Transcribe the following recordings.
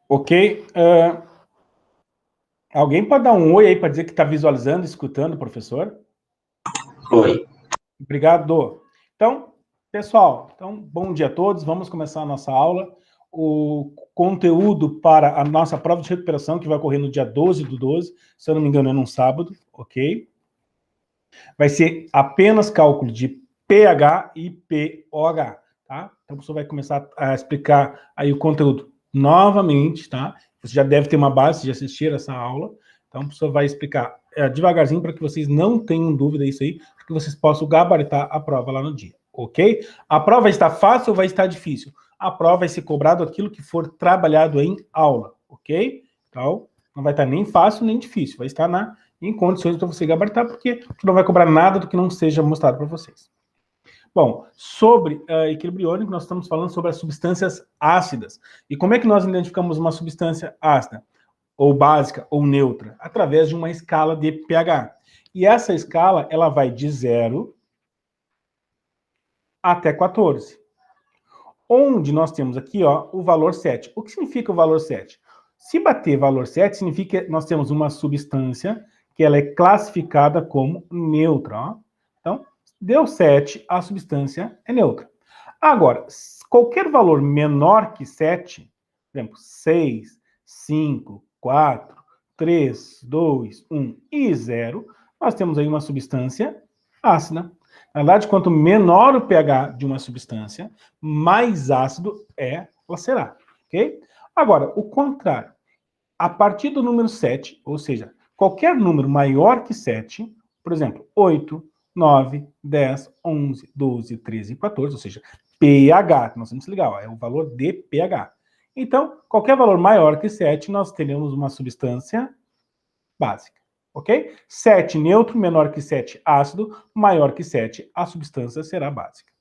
Ok? Alguém pode dar um oi aí para dizer que está visualizando, escutando o professor? Oi. Obrigado. Então, pessoal, bom dia a todos. Vamos começar a nossa aula. O conteúdo para a nossa prova de recuperação, que vai ocorrer no dia 12/12, se eu não me engano, é num sábado, ok? Vai ser apenas cálculo de pH e pOH, tá? Então, o professor vai começar a explicar aí o conteúdo novamente, tá? Você já deve ter uma base de assistir essa aula. Então, o professor vai explicar devagarzinho para que vocês não tenham dúvida disso aí, para que vocês possam gabaritar a prova lá no dia, ok? A prova vai estar fácil ou vai estar difícil? A prova vai ser cobrado aquilo que for trabalhado em aula, ok? Então, não vai estar nem fácil nem difícil, vai estar em condições para você gabaritar, porque não vai cobrar nada do que não seja mostrado para vocês. Bom, sobre equilíbrio iônico, nós estamos falando sobre as substâncias ácidas. E como é que nós identificamos uma substância ácida? Ou básica, ou neutra? Através de uma escala de pH. E essa escala, ela vai de 0 até 14. Onde nós temos aqui, ó, o valor 7. O que significa o valor 7? Se bater valor 7, significa que nós temos uma substância que ela é classificada como neutra. Ó. Então, deu 7, a substância é neutra. Agora, qualquer valor menor que 7, por exemplo, 6, 5, 4, 3, 2, 1 e 0, nós temos aí uma substância ácida. Na verdade, quanto menor o pH de uma substância, mais ácido ela será, ok? Agora, o contrário. A partir do número 7, ou seja, qualquer número maior que 7, por exemplo, 8, 9, 10, 11, 12, 13 e 14, ou seja, pH, nós temos que ligar, ó, é o valor de pH. Então, qualquer valor maior que 7, nós teremos uma substância básica. Ok? 7 neutro, menor que 7 ácido, maior que 7, a substância será básica.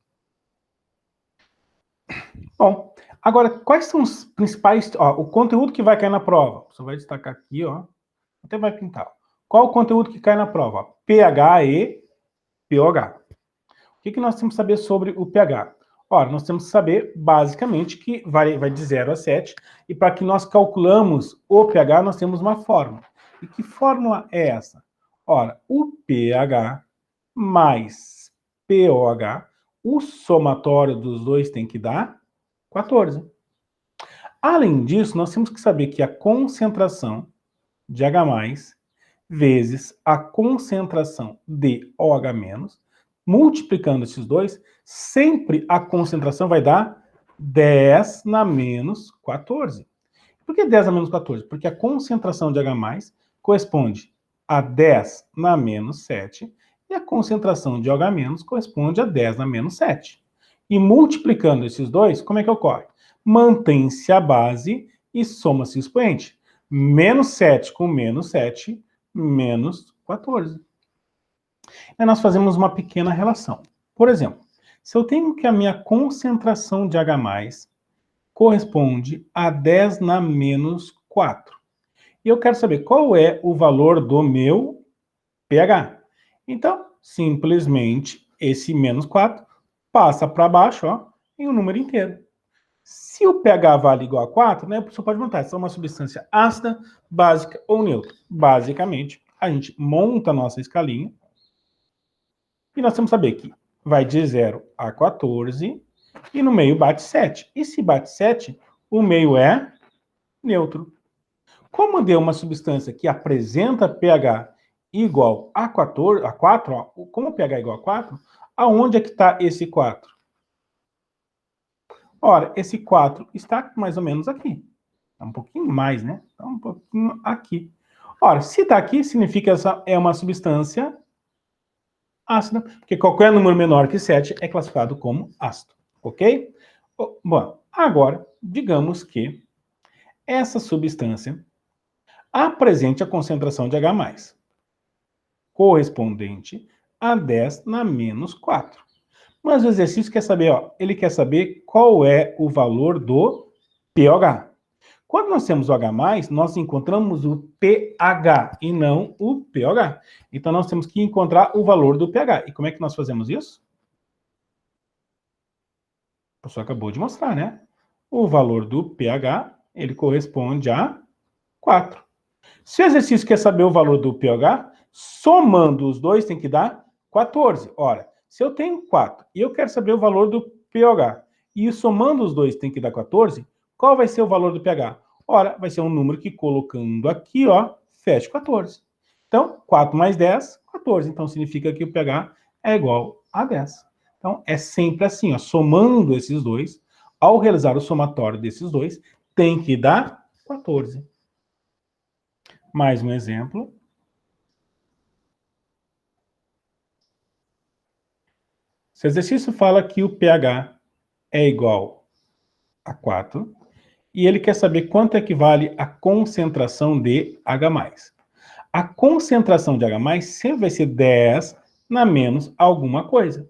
Bom, agora, quais são os principais... Ó, o conteúdo que vai cair na prova. Você vai destacar aqui, ó. Até vai pintar. Qual o conteúdo que cai na prova? pH e pOH. O que nós temos que saber sobre o pH? Ora, nós temos que saber, basicamente, que vai de 0 a 7, e para que nós calculamos o pH, nós temos uma fórmula. E que fórmula é essa? Ora, o pH mais pOH, o somatório dos dois tem que dar 14. Além disso, nós temos que saber que a concentração de H+, vezes a concentração de OH-, multiplicando esses dois, sempre a concentração vai dar 10 na menos 14. Por que 10 na menos 14? Porque a concentração de H+, corresponde a 10 na menos 7, e a concentração de OH- corresponde a 10 na menos 7. E multiplicando esses dois, como é que ocorre? Mantém-se a base e soma-se o expoente. Menos 7 com menos 7, menos 14. Aí nós fazemos uma pequena relação. Por exemplo, se eu tenho que a minha concentração de H+, corresponde a 10 na menos 4. E eu quero saber qual é o valor do meu pH. Então, simplesmente, esse menos 4 passa para baixo, ó, em um número inteiro. Se o pH vale igual a 4, né, você pode montar se é uma substância ácida, básica ou neutra. Basicamente, a gente monta a nossa escalinha e nós temos que saber que vai de 0 a 14 e no meio bate 7. E se bate 7, o meio é neutro. Como deu uma substância que apresenta pH igual a 14, a 4, ó, como o pH é igual a 4, aonde é que está esse 4? Ora, esse 4 está mais ou menos aqui. É um pouquinho mais, né? Está um pouquinho aqui. Ora, se está aqui, significa que essa é uma substância ácida, porque qualquer número menor que 7 é classificado como ácido, ok? Bom, agora, digamos que essa substância apresente a concentração de H+, correspondente a 10 na menos 4. Mas o exercício quer saber, ó, ele quer saber qual é o valor do pOH. Quando nós temos o H+, nós encontramos o pH e não o pOH. Então, nós temos que encontrar o valor do pH. E como é que nós fazemos isso? O professor acabou de mostrar, né? O valor do pH ele corresponde a 4. Se o exercício quer saber o valor do pH, somando os dois tem que dar 14. Ora, se eu tenho 4 e eu quero saber o valor do pH, e somando os dois tem que dar 14, qual vai ser o valor do pH? Ora, vai ser um número que colocando aqui, ó, fecha 14. Então, 4 mais 10, 14. Então, significa que o pH é igual a 10. Então, é sempre assim, ó, somando esses dois, ao realizar o somatório desses dois, tem que dar 14. Mais um exemplo. Se o exercício fala que o pH é igual a 4, e ele quer saber quanto equivale a concentração de H+. A concentração de H+, sempre vai ser 10 na menos alguma coisa.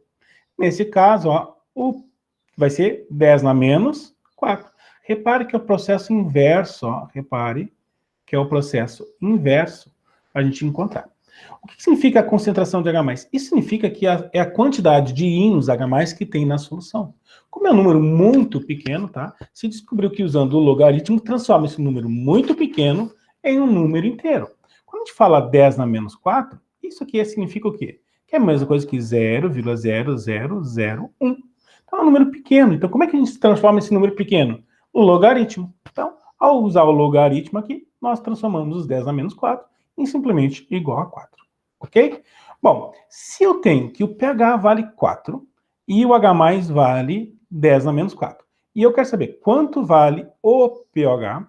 Nesse caso, ó, vai ser 10 na menos 4. Repare que é o processo inverso, ó, repare que é o processo inverso para a gente encontrar. O que significa a concentração de H+? Isso significa que é a quantidade de íons H+, que tem na solução. Como é um número muito pequeno, tá? Se descobriu que usando o logaritmo, transforma esse número muito pequeno em um número inteiro. Quando a gente fala 10 na menos 4, isso aqui significa o quê? Que é a mesma coisa que 0,0001. Então é um número pequeno. Então como é que a gente transforma esse número pequeno? O logaritmo. Então, ao usar o logaritmo aqui, nós transformamos os 10 na menos 4 em simplesmente igual a 4. Ok? Bom, se eu tenho que o pH vale 4 e o H+ vale 10 na menos 4, e eu quero saber quanto vale o pH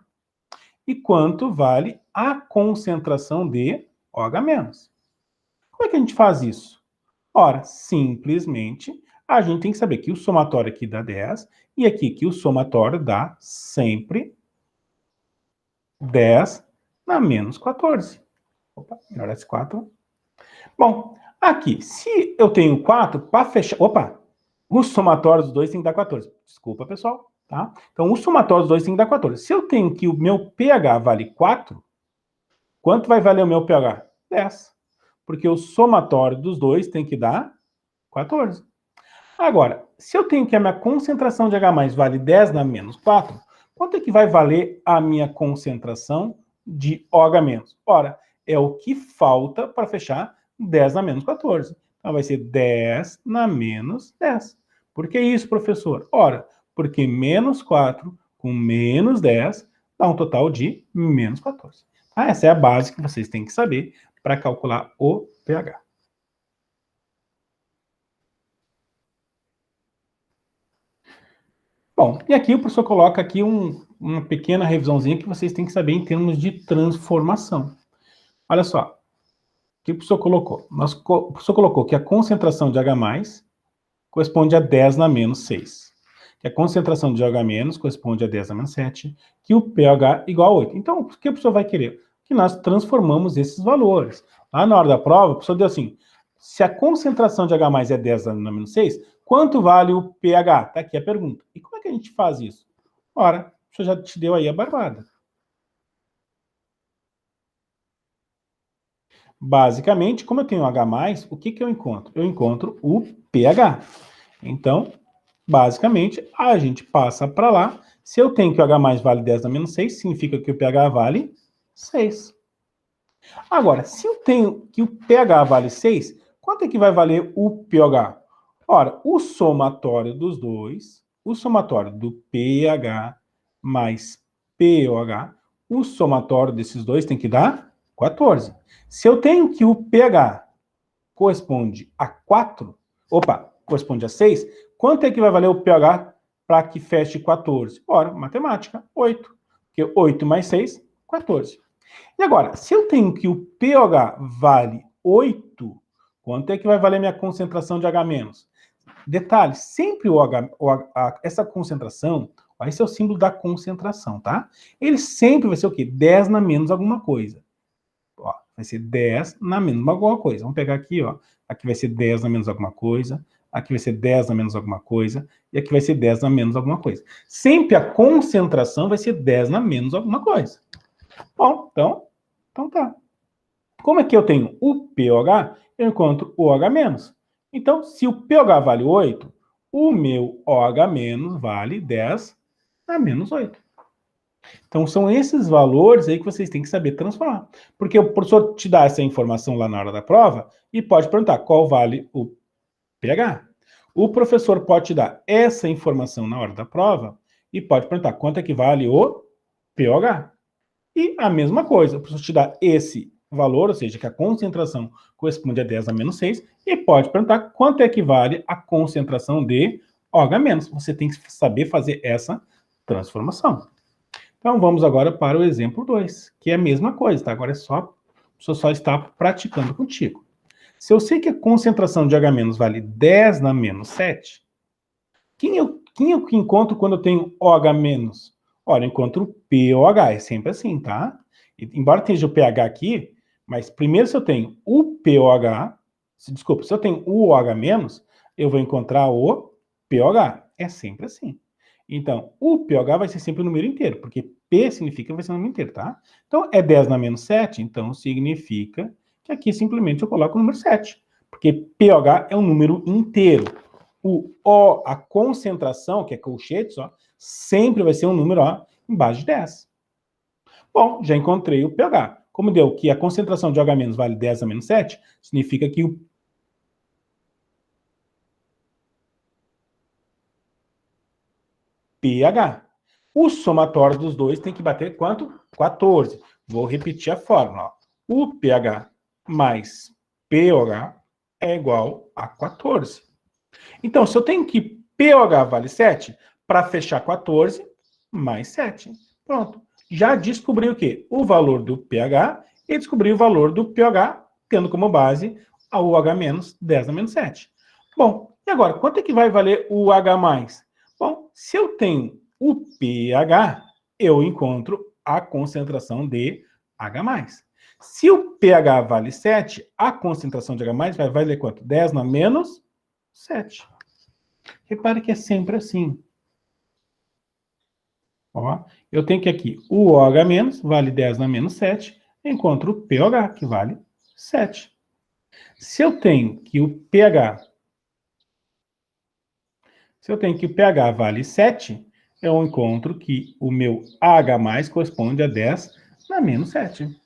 e quanto vale a concentração de OH-. Como é que a gente faz isso? Ora, simplesmente, a gente tem que saber que o somatório aqui dá 10 e aqui que o somatório dá sempre 10 na menos 14. Opa, melhor esse 4. Bom, aqui, se eu tenho 4, para fechar... Opa! O somatório dos dois tem que dar 14. Desculpa, pessoal. Tá? Então, o somatório dos dois tem que dar 14. Se eu tenho que o meu pH vale 4, quanto vai valer o meu pH? 10. Porque o somatório dos dois tem que dar 14. Agora, se eu tenho que a minha concentração de H+ vale 10 na menos 4, quanto é que vai valer a minha concentração de OH-? Ora, é o que falta para fechar 10 na menos 14. Então, vai ser 10 na menos 10. Por que isso, professor? Ora, porque menos 4 com menos 10 dá um total de menos 14. Ah, essa é a base que vocês têm que saber para calcular o pH. Bom, e aqui o professor coloca aqui uma pequena revisãozinha que vocês têm que saber em termos de transformação. Olha só, o que o professor colocou? O professor colocou que a concentração de H+ corresponde a 10 na menos 6. Que a concentração de OH- corresponde a 10 na menos 7. Que o pH igual a 8. Então, o que o professor vai querer? Que nós transformamos esses valores. Lá na hora da prova, o professor deu assim, se a concentração de H+ é 10 na menos 6, quanto vale o pH? Tá aqui a pergunta. E como é que a gente faz isso? Ora, o professor já te deu aí a barbada. Basicamente, como eu tenho H+, o que eu encontro? Eu encontro o pH. Então, basicamente, a gente passa para lá. Se eu tenho que o H+ vale 10 na menos 6, significa que o pH vale 6. Agora, se eu tenho que o pH vale 6, quanto é que vai valer o pH? Ora, o somatório dos dois, o somatório do pH mais pOH, o somatório desses dois tem que dar 14. Se eu tenho que o pH corresponde a 4, corresponde a 6, quanto é que vai valer o pH para que feche 14? Ora, matemática, 8. Porque 8 mais 6, 14. E agora, se eu tenho que o pOH vale 8, quanto é que vai valer minha concentração de H-? Detalhe, sempre essa concentração, ó, esse é o símbolo da concentração, tá? Ele sempre vai ser o quê? 10 na menos alguma coisa. Ó, vai ser 10 na menos alguma coisa. Vamos pegar aqui, ó. Aqui vai ser 10 na menos alguma coisa, aqui vai ser 10 na menos alguma coisa, e aqui vai ser 10 na menos alguma coisa. Sempre a concentração vai ser 10 na menos alguma coisa. Bom, então tá. Como é que eu tenho o pOH, eu encontro o OH-. Então, se o pOH vale 8, o meu OH- vale 10 a menos 8. Então, são esses valores aí que vocês têm que saber transformar. Porque o professor te dá essa informação lá na hora da prova e pode perguntar qual vale o pH. O professor pode te dar essa informação na hora da prova e pode perguntar quanto é que vale o pOH. E a mesma coisa, o professor te dá esse valor, ou seja, que a concentração corresponde a 10 a menos 6, e pode perguntar quanto é que vale a concentração de OH-. Você tem que saber fazer essa transformação. Então, vamos agora para o exemplo 2, que é a mesma coisa, tá? Agora é só, o professor só está praticando contigo. Se eu sei que a concentração de H- vale 10 na menos 7, quem eu encontro quando eu tenho OH-? Olha, eu encontro o pOH, é sempre assim, tá? Embora esteja o pH aqui, mas primeiro se eu tenho o pOH, desculpa, se eu tenho o OH-, eu vou encontrar o pOH. É sempre assim. Então, o pOH vai ser sempre o número inteiro, porque P significa que vai ser o número inteiro, tá? Então, é 10 na menos 7, então significa que aqui simplesmente eu coloco o número 7, porque pOH é um número inteiro. O O, a concentração, que é colchetes, ó, sempre vai ser um número ó, embaixo de 10. Bom, já encontrei o pH. Como deu que a concentração de OH- vale 10 a menos 7, significa que o pH. O somatório dos dois tem que bater quanto? 14. Vou repetir a fórmula. Ó. O pH mais pOH é igual a 14. Então, se eu tenho que pOH vale 7, para fechar 14, mais 7. Pronto. Já descobri o quê? O valor do pH e descobri o valor do pOH, tendo como base o OH- 10 a menos 7. Bom, e agora, quanto é que vai valer o H+? Bom, se eu tenho o pH, eu encontro a concentração de H+. Se o pH vale 7, a concentração de H+, vai valer quanto? 10 na menos 7. Repare que é sempre assim. Ó, eu tenho que aqui o OH- vale 10 na menos 7, encontro o pOH, que vale 7. Se eu tenho que o pH vale 7, eu encontro que o meu H+ corresponde a 10 na menos 7.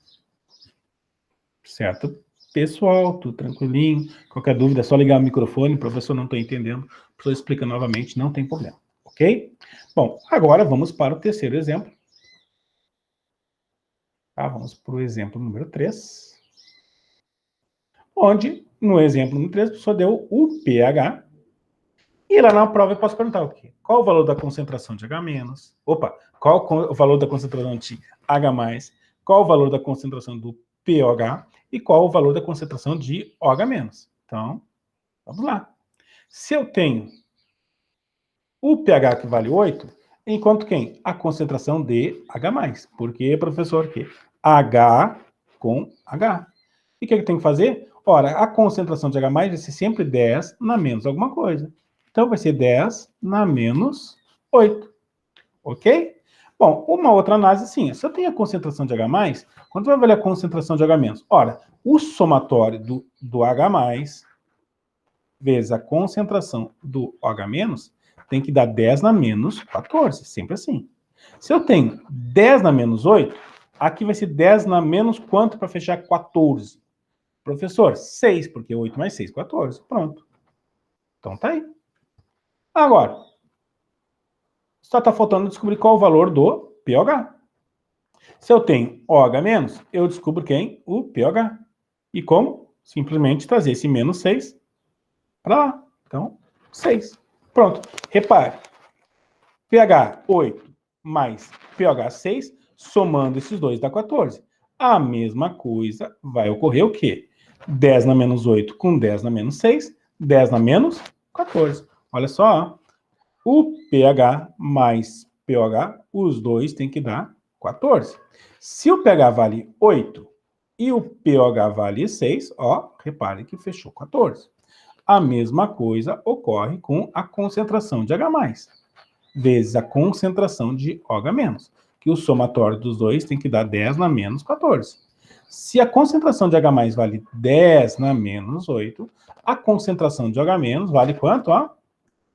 Certo? Pessoal, tudo tranquilinho. Qualquer dúvida é só ligar o microfone, o professor não está entendendo, o professor explica novamente, não tem problema. Ok? Bom, agora vamos para o terceiro exemplo. Tá? Vamos para o exemplo número 3. Onde, no exemplo número 3, o professor deu o pH. E lá na prova eu posso perguntar o quê? Qual o valor da concentração de H-? Opa, qual o valor da concentração de H+? Qual o valor da concentração do pOH? E qual o valor da concentração de OH-? Então, vamos lá. Se eu tenho o pH que vale 8, enquanto quem? A concentração de H+. Por quê, professor? Que H com H. E o que eu tenho que fazer? Ora, a concentração de H+ vai ser sempre 10 na menos alguma coisa. Então, vai ser 10 na menos 8. Ok? Bom, uma outra análise assim, se eu tenho a concentração de H+, quanto vai valer a concentração de H-? Ora, o somatório do H+, vezes a concentração do OH- tem que dar 10 na menos 14, sempre assim. Se eu tenho 10 na menos 8, aqui vai ser 10 na menos quanto para fechar 14? Professor, 6, porque 8 mais 6, 14. Pronto. Então tá aí. Agora, só está faltando descobrir qual o valor do pOH. Se eu tenho OH-, eu descubro quem? O pOH. E como? Simplesmente trazer esse menos 6 para lá. Então, 6. Pronto. Repare. pH 8 mais pH 6, somando esses dois dá 14. A mesma coisa vai ocorrer o quê? 10 na menos 8 com 10 na menos 6, 10 na menos 14. Olha só, o pH mais pOH, os dois têm que dar 14. Se o pH vale 8 e o pOH vale 6, ó, repare que fechou 14. A mesma coisa ocorre com a concentração de H+, vezes a concentração de OH-, que o somatório dos dois tem que dar 10 na menos 14. Se a concentração de H+ vale 10 na menos 8, a concentração de OH- vale quanto? Ó?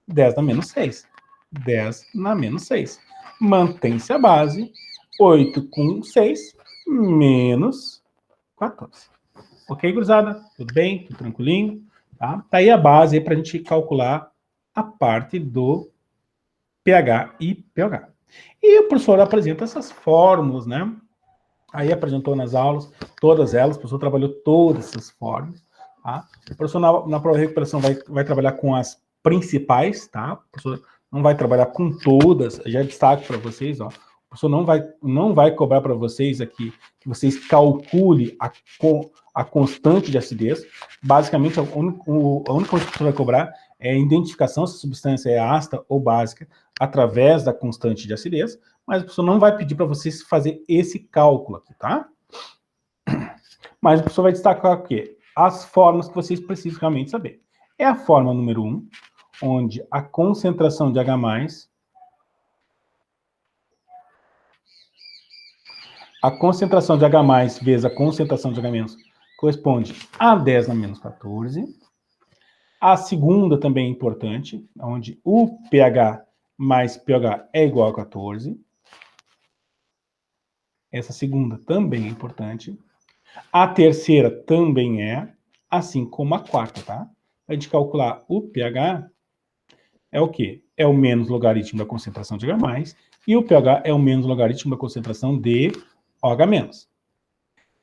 10 na menos 6. 10 na menos 6. Mantém-se a base, 8 com 6, menos 14. Ok, gurizada? Tudo bem? Tudo tranquilinho? Tá? Tá aí a base para a gente calcular a parte do pH e pH. E o professor apresenta essas fórmulas, né? Aí apresentou nas aulas, todas elas, o professor trabalhou todas essas fórmulas, tá? O professor na prova de recuperação vai trabalhar com as principais, tá? O professor não vai trabalhar com todas, já destaco para vocês, ó. O professor não vai cobrar para vocês aqui que vocês calculem a constante de acidez. Basicamente, a única coisa que o professor vai cobrar é a identificação se a substância é ácida ou básica através da constante de acidez, mas o professor não vai pedir para vocês fazer esse cálculo aqui, tá? Mas o professor vai destacar o quê? As formas que vocês precisam realmente saber. É a forma número 1, onde a concentração de H+, a concentração de H+ vezes a concentração de H- corresponde a 10 na menos 14. A segunda também é importante, onde o pH mais pH é igual a 14. Essa segunda também é importante. A terceira também é, assim como a quarta, tá? A gente calcular o pH é o quê? É o menos logaritmo da concentração de H+, e o pH é o menos logaritmo da concentração de OH-.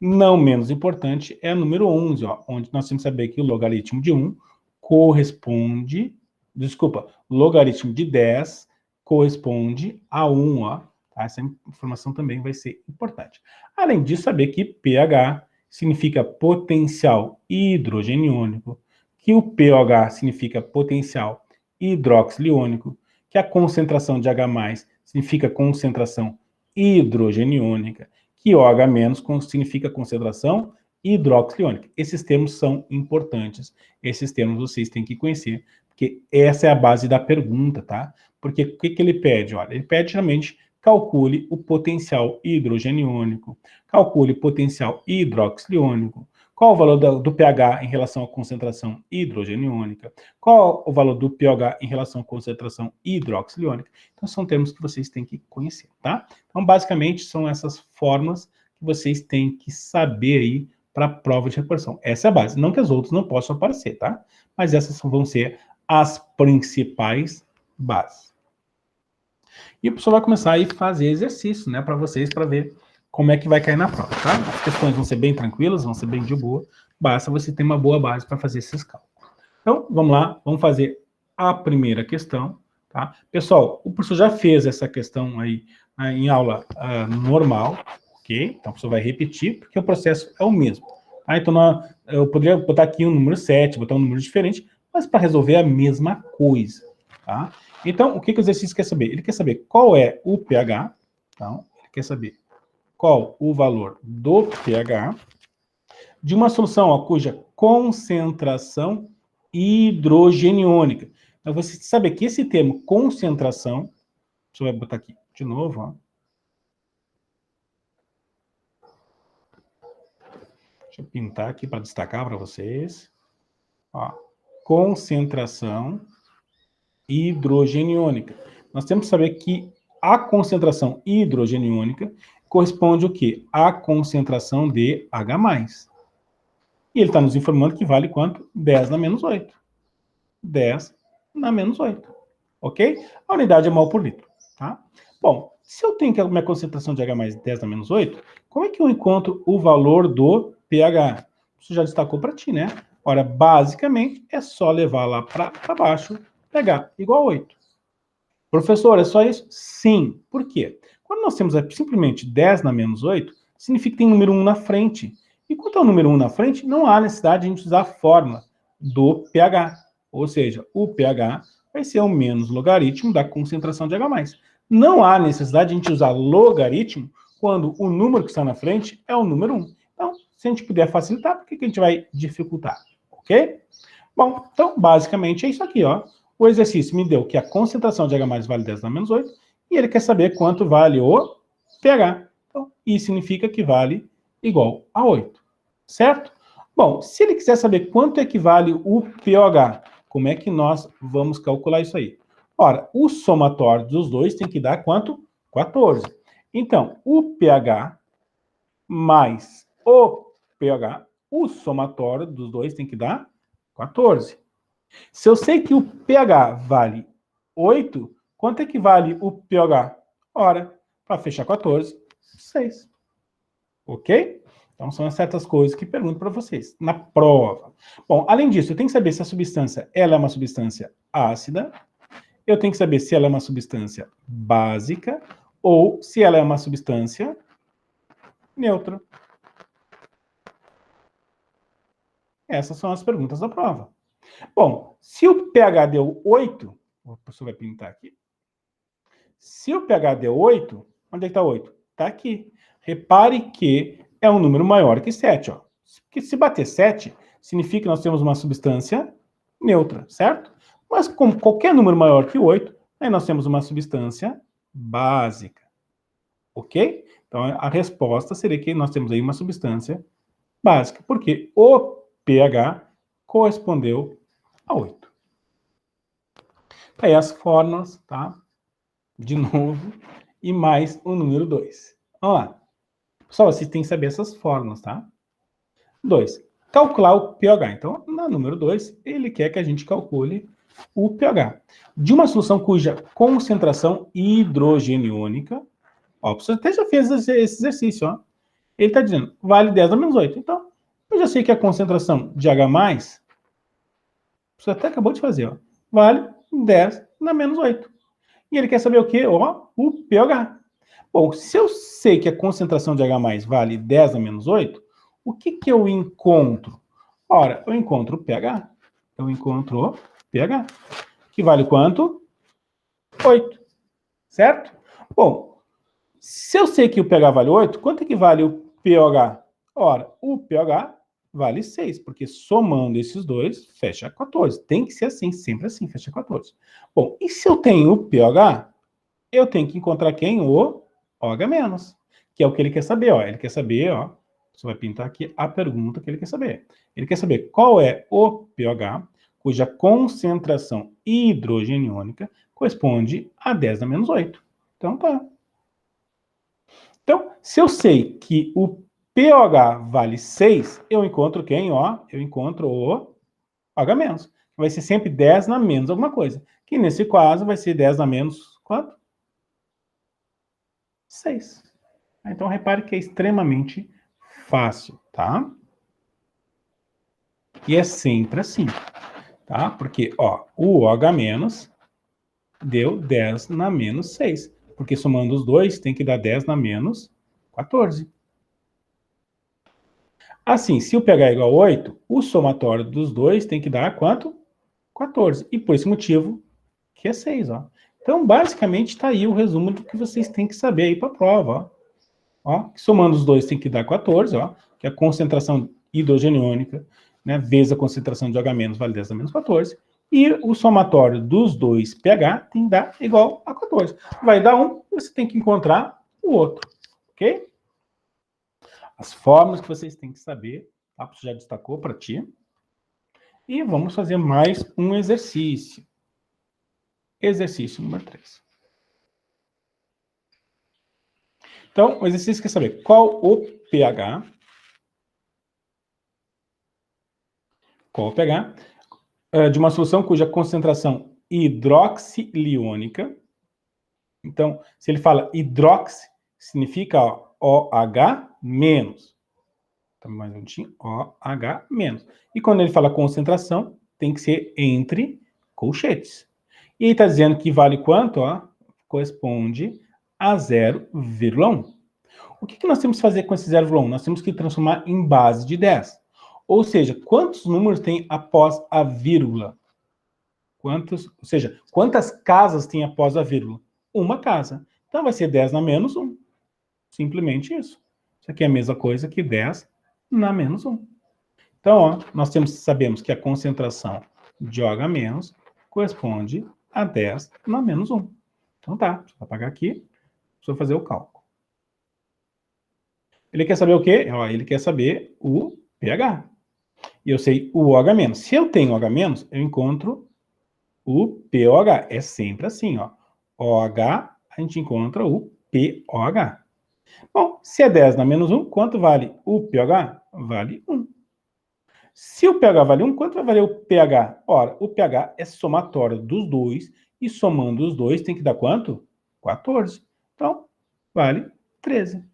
Não menos importante é o número 11, ó, onde nós temos que saber que o logaritmo de 1 corresponde... Desculpa, logaritmo de 10 corresponde a 1, ó. Tá? Essa informação também vai ser importante. Além disso, saber que pH significa potencial hidrogeniônico, que o pOH significa potencial hidroxiliônico, que a concentração de H+ significa concentração hidrogeniônica, que OH- significa concentração hidroxiliônica. Esses termos são importantes. Esses termos vocês têm que conhecer, porque essa é a base da pergunta, tá? Porque o que ele pede? Olha, ele pede realmente calcule o potencial hidrogeniônico, calcule o potencial hidroxiliônico, qual o valor do pH em relação à concentração hidrogeniônica, qual o valor do pOH em relação à concentração hidroxiliônica. Então, são termos que vocês têm que conhecer, tá? Então, basicamente, são essas formas que vocês têm que saber aí para a prova de recuperação. Essa é a base. Não que as outras não possam aparecer, tá? Mas essas vão ser as principais bases. E o professor vai começar a fazer exercício, né, para vocês, para ver como é que vai cair na prova, tá? As questões vão ser bem tranquilas, vão ser bem de boa, basta você ter uma boa base para fazer esses cálculos. Então, vamos lá, vamos fazer a primeira questão, tá? Pessoal, o professor já fez essa questão aí em aula normal, ok? Então, o professor vai repetir, porque o processo é o mesmo. Tá? Então, eu poderia botar aqui um número 7, botar um número diferente, mas para resolver a mesma coisa, tá? Então, o que o exercício quer saber? Ele quer saber qual é o pH, então, ele quer saber qual o valor do pH de uma solução cuja concentração hidrogeniônica. Então, você sabe que esse termo concentração, você vai botar aqui de novo, ó. Deixa eu pintar aqui para destacar para vocês. Ó, concentração hidrogeniônica. Nós temos que saber que a concentração hidrogeniônica corresponde o quê? À concentração de H+. E ele está nos informando que vale quanto? 10 na menos 8. 10 na menos 8. Ok? A unidade é mol por litro. Tá? Bom, se eu tenho que a minha concentração de H+ 10 na menos 8, como é que eu encontro o valor do pH? Isso já destacou para ti, né? Ora, basicamente, é só levar lá para baixo, pegar igual a 8. Professor, é só isso? Sim. Por quê? Quando nós temos simplesmente 10 na menos 8, significa que tem número 1 na frente. E quanto ao número 1 na frente, não há necessidade de a gente usar a fórmula do pH. Ou seja, o pH vai ser o menos logaritmo da concentração de H+. Não há necessidade de a gente usar logaritmo quando o número que está na frente é o número 1. Então, se a gente puder facilitar, por que a gente vai dificultar? Ok? Bom, então, basicamente é isso aqui, ó. O exercício me deu que a concentração de H+ vale 10 na menos 8, e ele quer saber quanto vale o pH. Então, isso significa que vale igual a 8, certo? Bom, se ele quiser saber quanto equivale o pOH, como é que nós vamos calcular isso aí? Ora, o somatório dos dois tem que dar quanto? 14. Então, o pH mais o pH, o somatório dos dois tem que dar 14. Se eu sei que o pH vale 8, quanto é que vale o pH? Ora, para fechar 14, 6. Ok? Então, são certas coisas que pergunto para vocês na prova. Bom, além disso, eu tenho que saber se a substância ela é uma substância ácida, eu tenho que saber se ela é uma substância básica ou se ela é uma substância neutra. Essas são as perguntas da prova. Bom, se o pH deu 8, o professor vai pintar aqui. Se o pH deu 8, onde é que está 8? Está aqui. Repare que é um número maior que 7. Ó. Porque se bater 7, significa que nós temos uma substância neutra, certo? Mas como qualquer número maior que 8, aí nós temos uma substância básica. Ok? Então a resposta seria que nós temos aí uma substância básica, porque o pH correspondeu a 8. Aí as fórmulas, tá? De novo, e mais o número 2. Vamos lá. Pessoal, vocês têm que saber essas fórmulas, tá? 2. Calcular o pH. Então, na número 2, ele quer que a gente calcule o pH de uma solução cuja concentração hidrogeniônica, ó, você até já fez esse exercício, ó. Ele está dizendo, vale 10 a menos 8. Então, eu já sei que a concentração de H+, você até acabou de fazer, ó, vale 10 na menos 8. E ele quer saber o quê? Ó, o pH. Bom, se eu sei que a concentração de H+ vale 10 a menos 8, o que que eu encontro? Ora, eu encontro o pH. Eu encontro o pH. Que vale quanto? 8. Certo? Bom, se eu sei que o pH vale 8, quanto é que vale o pH? Ora, o pH vale 6, porque somando esses dois, fecha 14. Tem que ser assim, sempre assim, fecha 14. Bom, e se eu tenho o pH, eu tenho que encontrar quem? O OH-, que é o que ele quer saber, ó. Ele quer saber, ó, você vai pintar aqui a pergunta que ele quer saber. Ele quer saber qual é o pH cuja concentração hidrogeniônica corresponde a 10 a menos 8. Então, tá. Então, se eu sei que o pH vale 6, eu encontro quem? Ó, eu encontro o OH-. Vai ser sempre 10 na menos alguma coisa. Que nesse caso vai ser 10 na menos quanto? 6. Então, repare que é extremamente fácil, tá? E é sempre assim, tá? Porque, ó, o OH- deu 10 na menos 6. Porque somando os dois, tem que dar 10 na menos 14. Assim, se o pH é igual a 8, o somatório dos dois tem que dar quanto? 14. E por esse motivo, que é 6, ó. Então, basicamente, está aí o resumo do que vocês têm que saber aí para a prova, ó. Ó, somando os dois tem que dar 14, ó, que é a concentração hidrogeniônica, né, vezes a concentração de OH- vale 10 a menos 14. E o somatório dos dois pH tem que dar igual a 14. Vai dar um, você tem que encontrar o outro, ok? As fórmulas que vocês têm que saber, tá? Você já destacou para ti. E vamos fazer mais um exercício. Exercício número 3. Então, o exercício quer saber qual o pH, de uma solução cuja concentração hidroxiliônica. Então, se ele fala hidroxi, significa ó, OH-. Então, mais um minutinho, OH-. E quando ele fala concentração, tem que ser entre colchetes. E ele está dizendo que vale quanto? Ó, corresponde a 0,1. O que nós temos que fazer com esse 0,1? Nós temos que transformar em base de 10. Ou seja, quantos números tem após a vírgula? Ou seja, quantas casas tem após a vírgula? Uma casa. Então vai ser 10 na menos 1. Simplesmente isso. Isso aqui é a mesma coisa que 10 na menos 1. Então, ó, nós sabemos que a concentração de OH- corresponde a 10 na menos 1. Então tá, deixa eu apagar aqui, deixa eu fazer o cálculo. Ele quer saber o quê? Ó, ele quer saber o pH. E eu sei o OH-. Se eu tenho OH-, eu encontro o pOH. É sempre assim, ó. OH, a gente encontra o POH. Bom, se é 10 na menos 1, quanto vale o pOH? Vale 1. Se o pH vale 1, quanto vai valer o pH? Ora, o pH é somatório dos dois, e somando os dois tem que dar quanto? 14. Então, vale 13.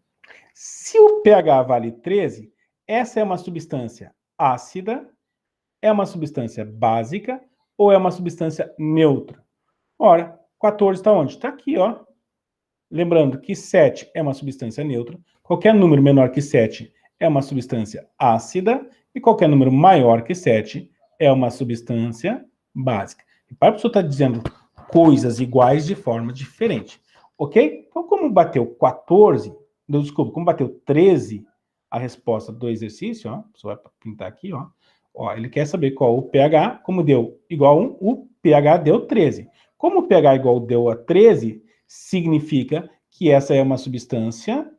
Se o pH vale 13, essa é uma substância ácida, é uma substância básica ou é uma substância neutra? Ora, 14 está onde? Está aqui, ó. Lembrando que 7 é uma substância neutra, qualquer número menor que 7 é uma substância ácida, e qualquer número maior que 7 é uma substância básica. E para a pessoa estar dizendo coisas iguais de forma diferente. Ok? Então, como bateu 14, desculpa, como bateu 13, a resposta do exercício, ó, a pessoa vai pintar aqui, ó. Ó, ele quer saber qual o pH, como deu igual a 1, o pH deu 13. Como o pH igual deu a 13, significa que essa é uma substância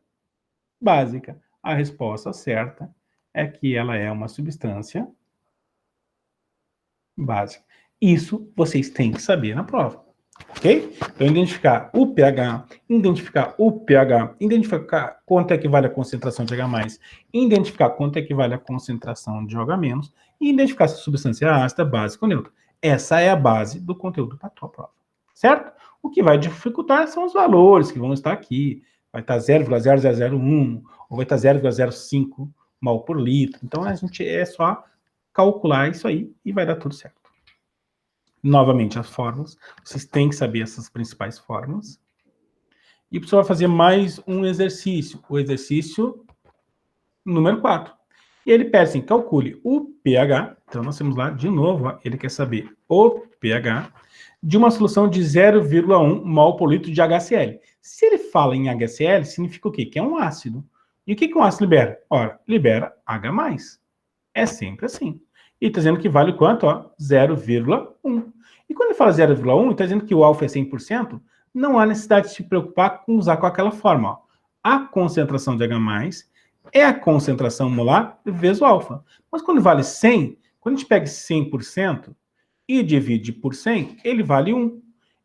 básica. A resposta certa é que ela é uma substância básica. Isso vocês têm que saber na prova. Ok? Então, identificar o pH, identificar quanto equivale a concentração de H+, identificar quanto equivale a concentração de OH-, e identificar se a substância é ácida, básica ou neutra. Essa é a base do conteúdo para a tua prova. Certo? O que vai dificultar são os valores que vão estar aqui. Vai estar 0,0001, ou vai estar 0,05 mol por litro. Então, a gente é só calcular isso aí e vai dar tudo certo. Novamente, as fórmulas. Vocês têm que saber essas principais fórmulas. E a pessoa vai fazer mais um exercício. O exercício número 4. E ele pede assim, calcule o pH. Então, nós temos lá, de novo, ó, ele quer saber o pH de uma solução de 0,1 mol por litro de HCl. Se ele fala em HCl, significa o quê? Que é um ácido. E o que um ácido libera? Ora, libera H+. É sempre assim. E está dizendo que vale quanto? 0,1. E quando ele fala 0,1, está dizendo que o alfa é 100%, não há necessidade de se preocupar com usar com aquela forma. Ó. A concentração de H+, é a concentração molar vezes o alfa. Mas quando vale 100, quando a gente pega 100% e divide por 100, ele vale 1.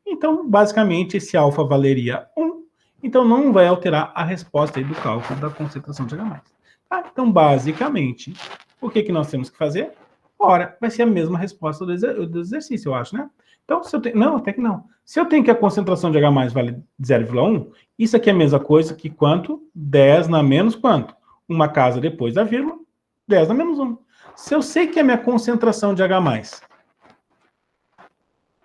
Então, basicamente, esse alfa valeria 1. Então, não vai alterar a resposta aí do cálculo da concentração de H+. Tá? Então, basicamente, o que nós temos que fazer? Ora, vai ser a mesma resposta do exercício, eu acho, né? Então, se eu tenho... Não, até que não. Se eu tenho que a concentração de H+ vale 0,1, isso aqui é a mesma coisa que quanto? 10 na menos quanto? Uma casa depois da vírgula, 10 na menos 1. Se eu sei que a minha concentração de H+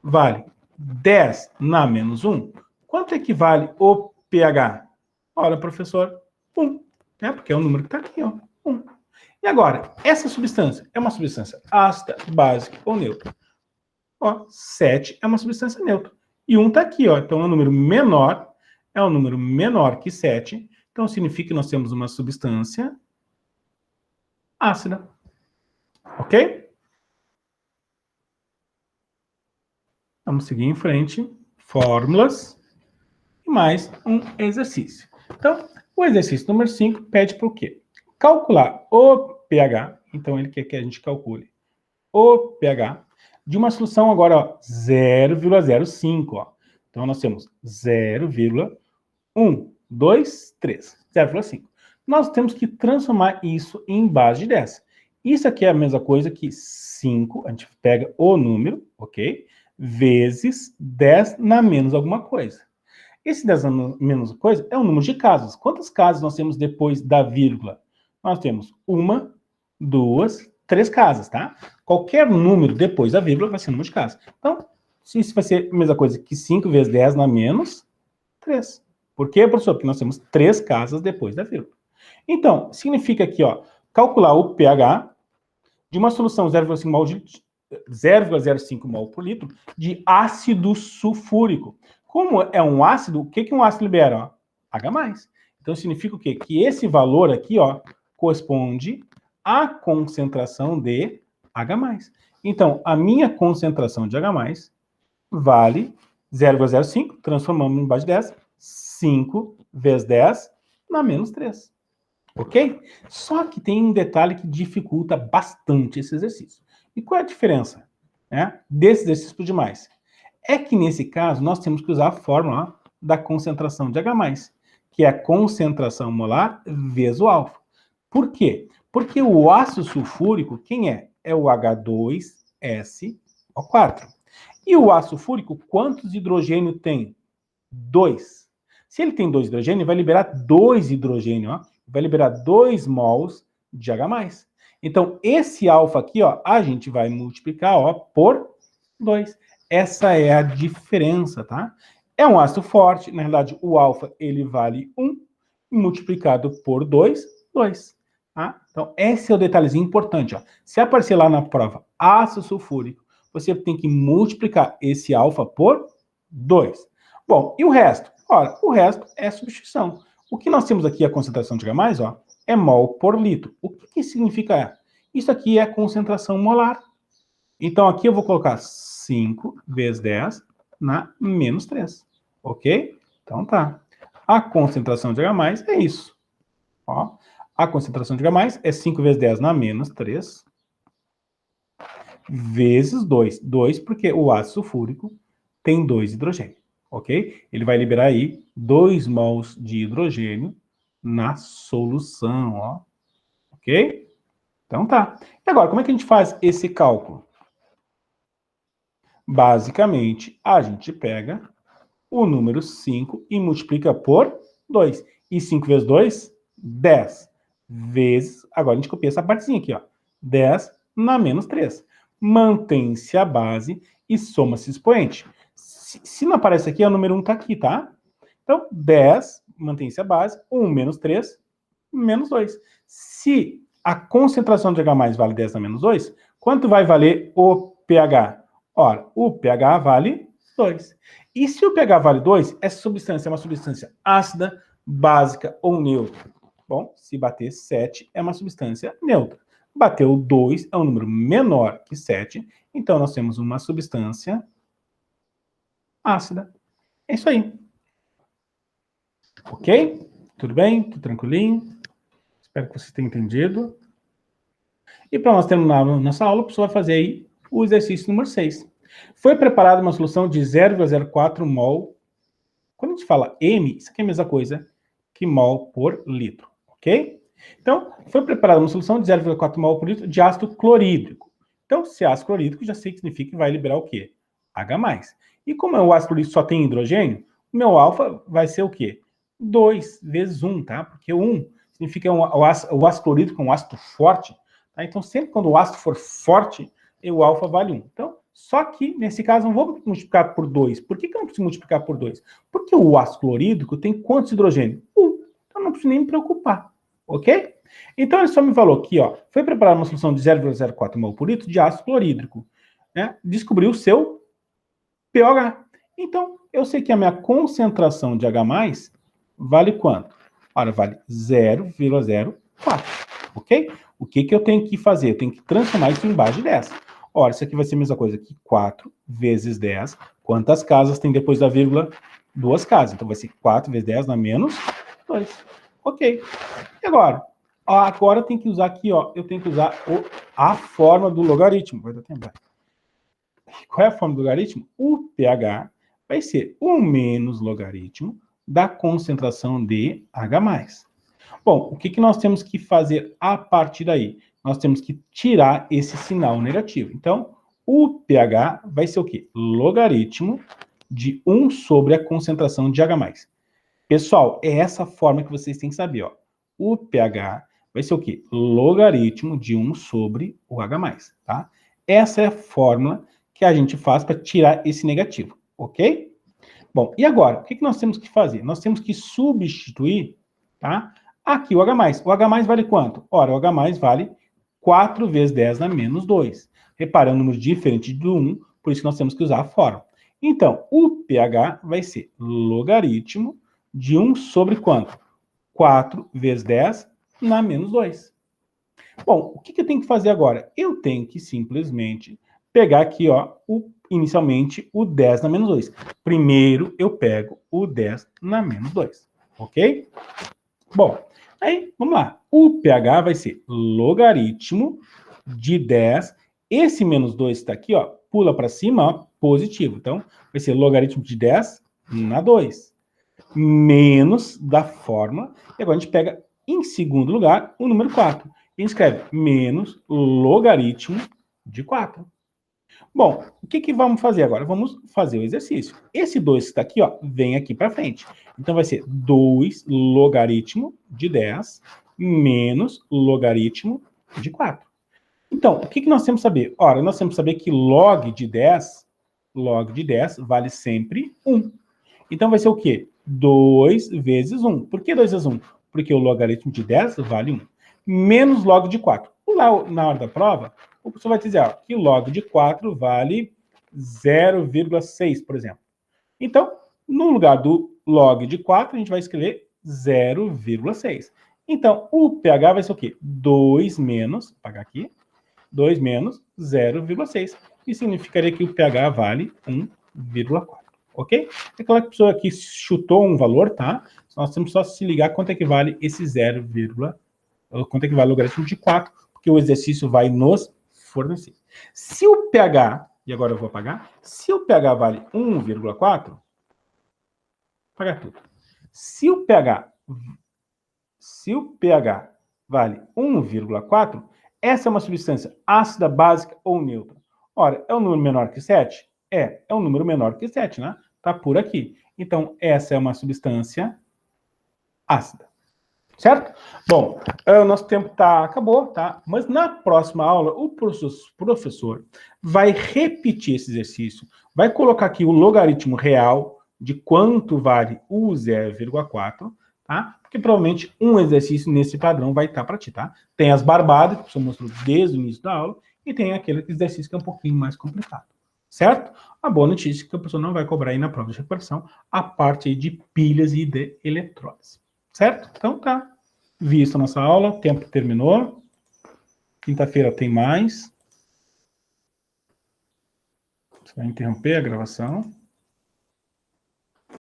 vale 10 na menos 1, quanto equivale o pH? Ora, professor, 1. Né? Porque é o número que está aqui, ó, 1. E agora, essa substância é uma substância ácida, básica ou neutra? Ó, 7 é uma substância neutra. E 1 está aqui, ó. Então é um número menor que 7. Então significa que nós temos uma substância ácida. Ok? Vamos seguir em frente. Fórmulas e mais um exercício. Então, o exercício número 5 pede para o quê? Calcular o pH. Então, ele quer que a gente calcule o pH de uma solução agora 0,05. Então, nós temos 0,1, 2, 3, 0,5. Nós temos que transformar isso em base de 10. Isso aqui é a mesma coisa que 5, a gente pega o número, ok? Vezes 10 na menos alguma coisa. Esse 10 na menos coisa é o número de casas. Quantas casas nós temos depois da vírgula? Nós temos 1, 2, 3 casas, tá? Qualquer número depois da vírgula vai ser o número de casas. Então, isso vai ser a mesma coisa que 5 vezes 10 na menos 3. Por quê, professor? Porque nós temos 3 casas depois da vírgula. Então, significa aqui, ó, calcular o pH de uma solução 0,05 mol por litro de ácido sulfúrico. Como é um ácido, o que um ácido libera? Ó? H+. Então, significa o quê? Que esse valor aqui, ó, corresponde à concentração de H+. Então, a minha concentração de H+ vale 0,05, transformamos em base de 10, 5 vezes 10 na menos 3. Ok? Só que tem um detalhe que dificulta bastante esse exercício. E qual é a diferença, né, desse exercício para o demais? É que nesse caso nós temos que usar a fórmula da concentração de H+. que é a concentração molar, vezes o alfa. Por quê? Porque o ácido sulfúrico, quem é? É o H2SO4. E o ácido sulfúrico, quantos hidrogênio tem? 2. Se ele tem 2 hidrogênios, vai liberar 2 hidrogênios, ó. Vai liberar 2 mols de H+. Então, esse alfa aqui, ó, a gente vai multiplicar, ó, por 2. Essa é a diferença, tá? É um ácido forte, na realidade, o alfa, ele vale 1, multiplicado por 2, 2. Tá? Então, esse é o detalhezinho importante, ó. Se aparecer lá na prova ácido sulfúrico, você tem que multiplicar esse alfa por 2. Bom, e o resto? Ora, o resto é substituição. O que nós temos aqui, a concentração de H+, ó, é mol por litro. O que significa? Isso aqui é a concentração molar. Então, aqui eu vou colocar 5 vezes 10 na menos 3. Ok? Então, tá. A concentração de H+, é isso. Ó, a concentração de H+, é 5 vezes 10 na menos 3, vezes 2. 2 porque o ácido sulfúrico tem 2 hidrogênios. Ok? Ele vai liberar aí 2 mols de hidrogênio na solução, ó. Ok? Então tá. E agora, como é que a gente faz esse cálculo? Basicamente, a gente pega o número 5 e multiplica por 2. E 5 vezes 2, 10. Vezes, agora a gente copia essa partezinha aqui, ó. 10 na menos 3. Mantém-se a base e soma-se o expoente. Se não aparece aqui, o número 1 está aqui, tá? Então, 10, mantém-se a base, 1 menos 3, menos 2. Se a concentração de H+ vale 10 na menos 2, quanto vai valer o pH? Ora, o pH vale 2. E se o pH vale 2, essa substância é uma substância ácida, básica ou neutra? Bom, se bater 7, é uma substância neutra. Bateu 2, é um número menor que 7, então nós temos uma substância ácida. É isso aí. Ok? Tudo bem? Tudo tranquilinho? Espero que vocês tenham entendido. E para nós terminar a nossa aula, a pessoa vai fazer aí o exercício número 6. Foi preparada uma solução de 0,04 mol. Quando a gente fala M, isso aqui é a mesma coisa que mol por litro, ok? Então, foi preparada uma solução de 0,4 mol por litro de ácido clorídrico. Então, se é ácido clorídrico, já sei que significa que vai liberar o quê? H+. E como o ácido clorídrico só tem hidrogênio, o meu alfa vai ser o quê? 2 vezes 1, tá? Porque 1 significa o ácido clorídrico é um ácido forte. Tá? Então, sempre quando o ácido for forte, o alfa vale 1. Então, só que, nesse caso, não vou multiplicar por 2. Por que eu não preciso multiplicar por 2? Porque o ácido clorídrico tem quantos hidrogênios? 1. Então, não preciso nem me preocupar. Ok? Então, ele só me falou que, ó, foi preparada uma solução de 0,04 mol por litro de ácido clorídrico. Né? Descobriu o seu pH. Então, eu sei que a minha concentração de H+, vale quanto? Ora, vale 0,04. Ok? O que eu tenho que fazer? Eu tenho que transformar isso em base de 10. Ora, isso aqui vai ser a mesma coisa que 4 vezes 10. Quantas casas tem depois da vírgula? 2 casas. Então, vai ser 4 vezes 10 na menos 2. Ok. E agora? Agora eu tenho que usar aqui, ó. Eu tenho que usar a forma do logaritmo. Vai dar tempo. Qual é a forma do logaritmo? O pH vai ser o menos logaritmo da concentração de H+. Bom, o que nós temos que fazer a partir daí? Nós temos que tirar esse sinal negativo. Então, o pH vai ser o quê? Logaritmo de 1 sobre a concentração de H+. Pessoal, é essa forma que vocês têm que saber, ó. O pH vai ser o quê? Logaritmo de 1 sobre o H+, tá? Essa é a fórmula que a gente faz para tirar esse negativo, ok? Bom, e agora? O que nós temos que fazer? Nós temos que substituir, tá? Aqui o H+. O H+ vale quanto? Ora, o H+ vale 4 vezes 10 na menos 2. Reparando, número diferente do 1, por isso que nós temos que usar a fórmula. Então, o pH vai ser logaritmo de 1 sobre quanto? 4 vezes 10 na menos 2. Bom, o que eu tenho que fazer agora? Eu tenho que simplesmente pegar aqui, ó, inicialmente o 10 na menos 2. Primeiro eu pego o 10 na menos 2, ok? Bom, aí, vamos lá. O pH vai ser logaritmo de 10. Esse menos 2 está aqui, ó, pula para cima, ó, positivo. Então, vai ser logaritmo de 10 na 2. menos da fórmula, e agora a gente pega, em segundo lugar, o número 4. E a gente escreve menos logaritmo de 4. Bom, o que vamos fazer agora? Vamos fazer o exercício. Esse 2 que está aqui, ó, vem aqui para frente. Então, vai ser 2 logaritmo de 10 menos logaritmo de 4. Então, o que nós temos que saber? Ora, nós temos que saber que log de 10 vale sempre 1. Então, vai ser o quê? 2 vezes 1. Por que 2 vezes 1? Porque o logaritmo de 10 vale 1. Menos log de 4. Lá, na hora da prova, o professor vai dizer que log de 4 vale 0,6, por exemplo. Então, no lugar do log de 4, a gente vai escrever 0,6. Então, o pH vai ser o quê? 2 menos, vou apagar aqui, 2 menos 0,6. Isso significaria que o pH vale 1,4. Ok? É claro que a pessoa aqui chutou um valor, tá? Nós temos só se ligar quanto é que vale esse 0, quanto é que vale o logaritmo de 4, porque o exercício vai nos fornecer. Se o pH, e agora eu vou apagar, se o pH vale 1,4, apagar tudo. Se o pH vale 1,4, essa é uma substância ácida, básica ou neutra? Ora, é um número menor que 7? É um número menor que 7, né? Tá por aqui. Então, essa é uma substância ácida. Certo? Bom, o nosso tempo acabou, tá? Mas na próxima aula, o professor vai repetir esse exercício, vai colocar aqui o logaritmo real de quanto vale o 0,4, tá? Porque provavelmente um exercício nesse padrão vai estar para ti, tá? Tem as barbadas, que o professor mostrou desde o início da aula, e tem aquele exercício que é um pouquinho mais complicado. Certo? A boa notícia é que o professor não vai cobrar aí na prova de recuperação a parte aí de pilhas e de eletrólise. Certo? Então tá. Vista a nossa aula, o tempo terminou. Quinta-feira tem mais. Você vai interromper a gravação.